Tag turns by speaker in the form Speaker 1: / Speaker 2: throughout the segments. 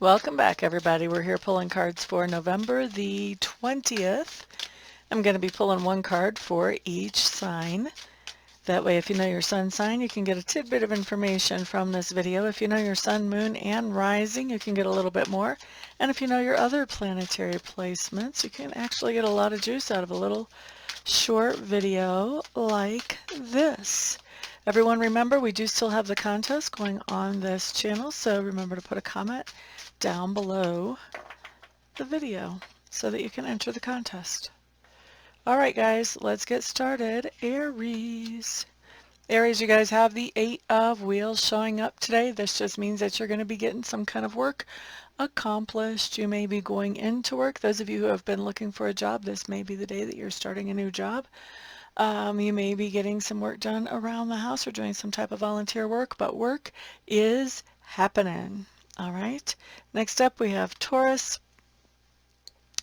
Speaker 1: Welcome back, everybody. We're here pulling cards for November the 20th. I'm going to be pulling one card for each sign. That way, if you know your sun sign, you can get a tidbit of information from this video. If you know your sun, moon, and rising, you can get a little bit more. And if you know your other planetary placements, you can actually get a lot of juice out of a little short video like this. Everyone, remember, we do still have the contest going on this channel, so remember to put a comment down below the video so that you can enter the contest. All right, guys, let's get started. Aries. Aries, you guys have the Eight of Wheels showing up today. This just means that you're going to be getting some kind of work accomplished. You may be going into work. Those of you who have been looking for a job, this may be the day that you're starting a new job. You may be getting some work done around the house or doing some type of volunteer work, but work is happening. All right. Next up, we have Taurus.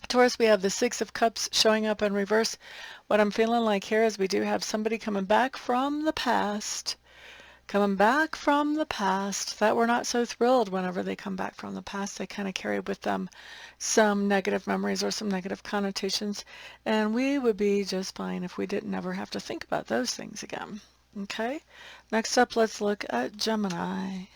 Speaker 1: Taurus, we have the Six of Cups showing up in reverse. What I'm feeling like here is we do have somebody coming back from the past. That we're not so thrilled whenever they come back from the past. They kind of carry with them some negative memories or some negative connotations, and we would be just fine if we didn't ever have to think about those things again. Okay, next up, let's look at Gemini.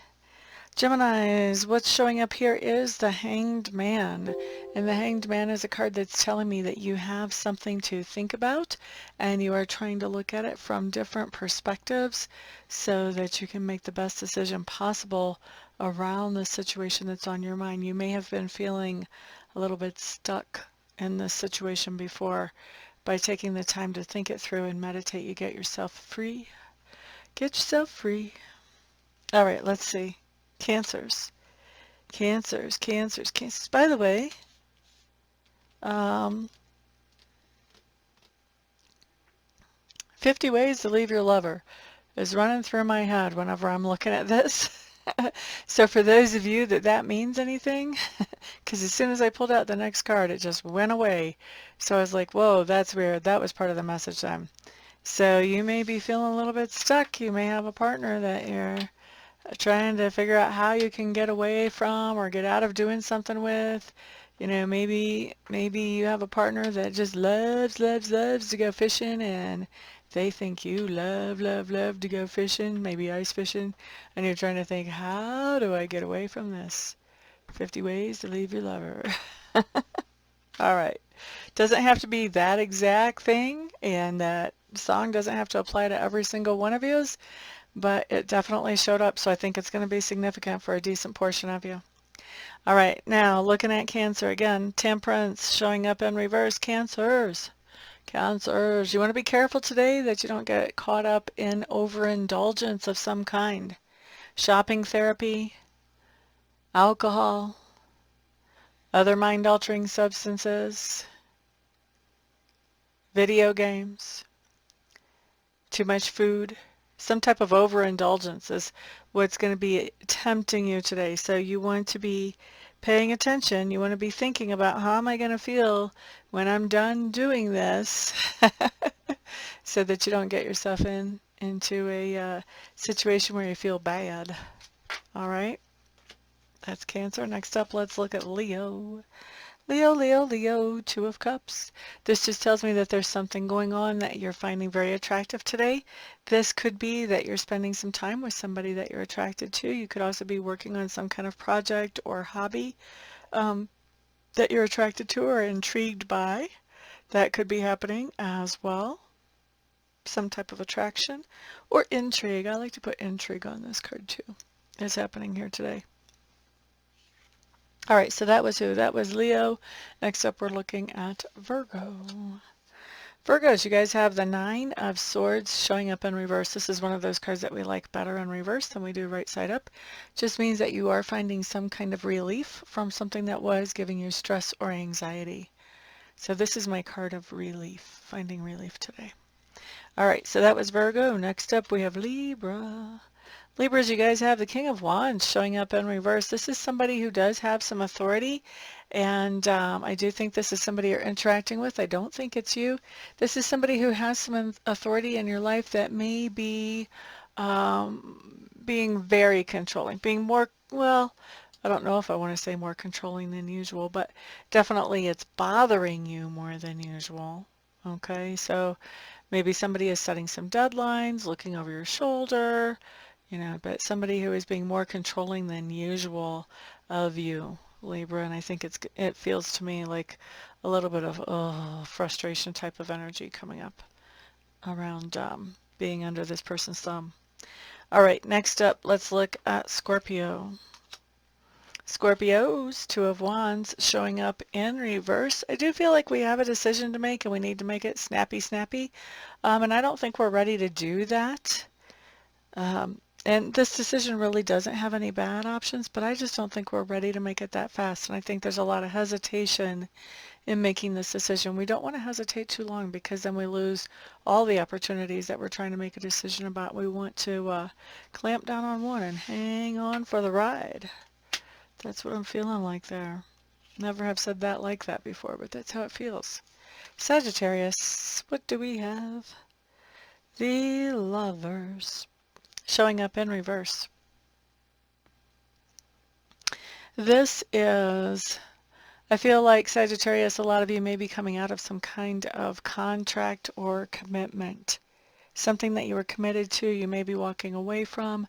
Speaker 1: Geminis, what's showing up here is the Hanged Man. And the Hanged Man is a card that's telling me that you have something to think about and you are trying to look at it from different perspectives so that you can make the best decision possible around the situation that's on your mind. You may have been feeling a little bit stuck in this situation before. By taking the time to think it through and meditate, you get yourself free. Get yourself free. All right, let's see. Cancers. By the way, 50 ways to leave your lover is running through my head whenever I'm looking at this. So for those of you that means anything, because as soon as I pulled out the next card, it just went away. So I was like, whoa, that's weird. That was part of the message then. So you may be feeling a little bit stuck. You may have a partner that you're trying to figure out how you can get away from or get out of doing something with. You know, maybe you have a partner that just loves to go fishing, and they think you love to go fishing, maybe ice fishing, and you're trying to think, how do I get away from this? 50 ways to leave your lover. All right. Doesn't have to be that exact thing, and that song doesn't have to apply to every single one of you, but it definitely showed up, so I think it's going to be significant for a decent portion of you. All right, now looking at Cancer again, Temperance showing up in reverse. Cancers, you want to be careful today that you don't get caught up in overindulgence of some kind. Shopping therapy, alcohol, other mind-altering substances, video games, too much food. Some type of overindulgence is what's going to be tempting you today. So you want to be paying attention. You want to be thinking about, how am I going to feel when I'm done doing this, so that you don't get yourself into a situation where you feel bad. All right, that's Cancer. Next up, let's look at Leo. Leo, Two of Cups. This just tells me that there's something going on that you're finding very attractive today. This could be that you're spending some time with somebody that you're attracted to. You could also be working on some kind of project or hobby that you're attracted to or intrigued by. That could be happening as well. Some type of attraction or intrigue. I like to put intrigue on this card too. Is happening here today. All right, so that was who? That was Leo. Next up, we're looking at Virgo. Virgos, you guys have the Nine of Swords showing up in reverse. This is one of those cards that we like better in reverse than we do right side up. Just means that you are finding some kind of relief from something that was giving you stress or anxiety. So this is my card of relief, finding relief today. All right, so that was Virgo. Next up, we have Libra. Libras, you guys have the King of Wands showing up in reverse. This is somebody who does have some authority, and I do think this is somebody you're interacting with. I don't think it's you. This is somebody who has some authority in your life that may be being very controlling, being more, well, I don't know if I want to say more controlling than usual, but definitely it's bothering you more than usual. Okay, so maybe somebody is setting some deadlines, looking over your shoulder, but somebody who is being more controlling than usual of you, Libra, and I think it feels to me like a little bit of frustration type of energy coming up around being under this person's thumb. All right, next up, let's look at Scorpio. Scorpios, Two of Wands, showing up in reverse. I do feel like we have a decision to make and we need to make it snappy, snappy. And I don't think we're ready to do that. And this decision really doesn't have any bad options, but I just don't think we're ready to make it that fast. And I think there's a lot of hesitation in making this decision. We don't want to hesitate too long because then we lose all the opportunities that we're trying to make a decision about. We want to clamp down on one and hang on for the ride. That's what I'm feeling like there. Never have said that like that before, but that's how it feels. Sagittarius, what do we have? The Lovers, showing up in reverse. This is, I feel like Sagittarius, a lot of you may be coming out of some kind of contract or commitment. Something that you were committed to, you may be walking away from.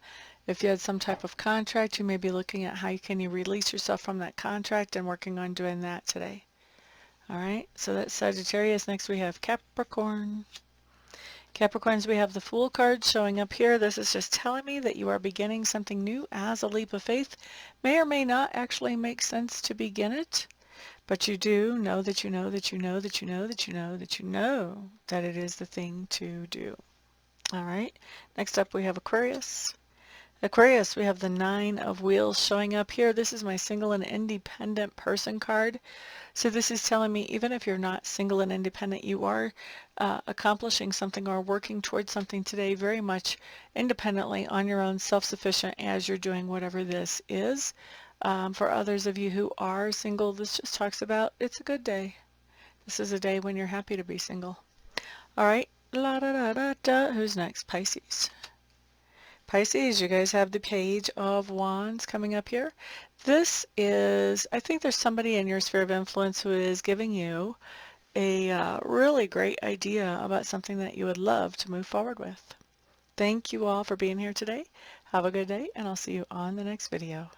Speaker 1: If you had some type of contract, you may be looking at how can you release yourself from that contract and working on doing that today. All right, so that's Sagittarius. Next we have Capricorn. Capricorns, we have the Fool card showing up here. This is just telling me that you are beginning something new as a leap of faith. May or may not actually make sense to begin it, but you do know that you know that you know that you know that you know that you know that it is the thing to do. All right, next up we have Aquarius. Aquarius, we have the Nine of Wheels showing up here. This is my single and independent person card. So this is telling me even if you're not single and independent, you are accomplishing something or working towards something today very much independently on your own, self-sufficient as you're doing whatever this is. For others of you who are single, this just talks about it's a good day. This is a day when you're happy to be single. All right, la da da da da. Who's next? Pisces. Pisces, you guys have the Page of Wands coming up here. This is, I think there's somebody in your sphere of influence who is giving you a really great idea about something that you would love to move forward with. Thank you all for being here today. Have a good day, and I'll see you on the next video.